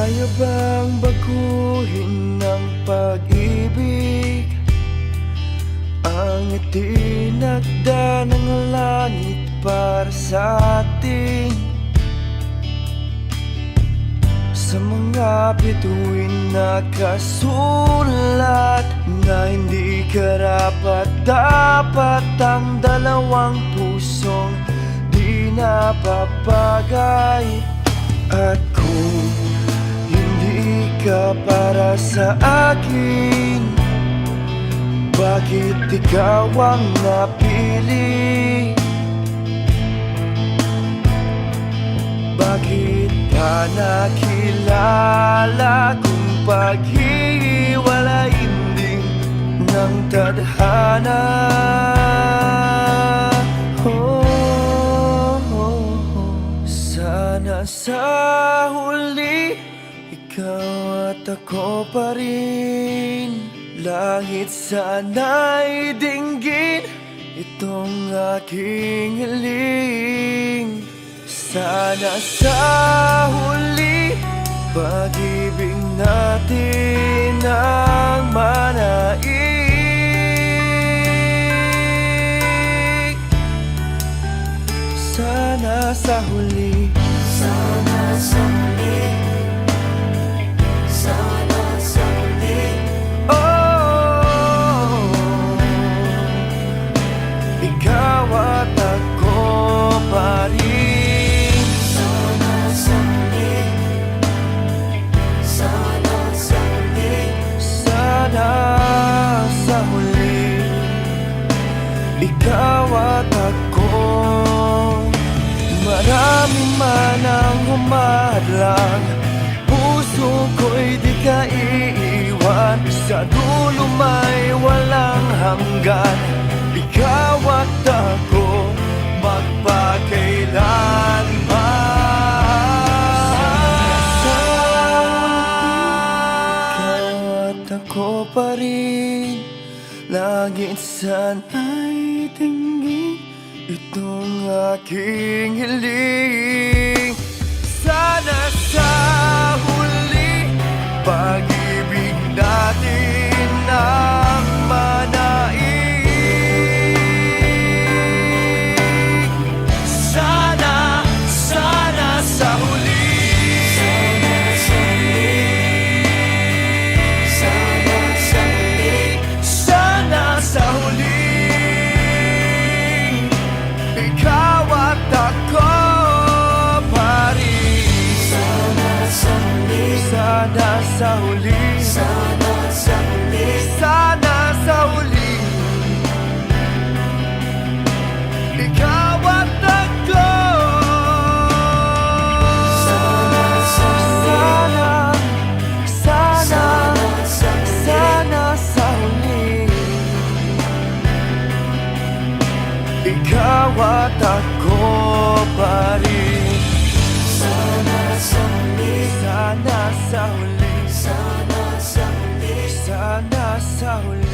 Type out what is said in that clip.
Kaya bang baguhin ng pag-ibig ang itinakda ng langit para sa atin? Sa mga bituin nakasulat na hindi karapat-dapat ang dalawang pusong di napapagay. At kung hindi ka para sa akin, bakit ikaw ang napili? Bakit ka nakilala kung paghiwalayin din ng tadhana? Sana sa huli ikaw at ako pa rin. Langit sana'y dinggin itong aking hiling. Sana sa huli pag-ibig natin ang manaig. Sana sa huli, sana sa huli, sana sa huli, oh, ikaw at ako pa rin. sana sa huli, sana sa huli, Sana sa huli ikaw at ako. Marami man ang humarang, puso ko'y di ka iiwan. Sa dulo may walang hanggan, ikaw at ako magpakailanman. Ikaw at ako pa rin. Langit sana'y tingin itong aking hiling. Sana sa huli pag-ibig natin ang manaig. Sana, sana sa huli, sana sa huli, sana sa huli ikaw at ako pa rin. sana sa huli, Sana sa huli, sana sa huli, sana sa huli ikaw at ako. sana sa Sana, sana, sa sana sa huli ikaw at ako pa rin. sana sa huli, Sana sa huli, sana sa huli, sana sa huli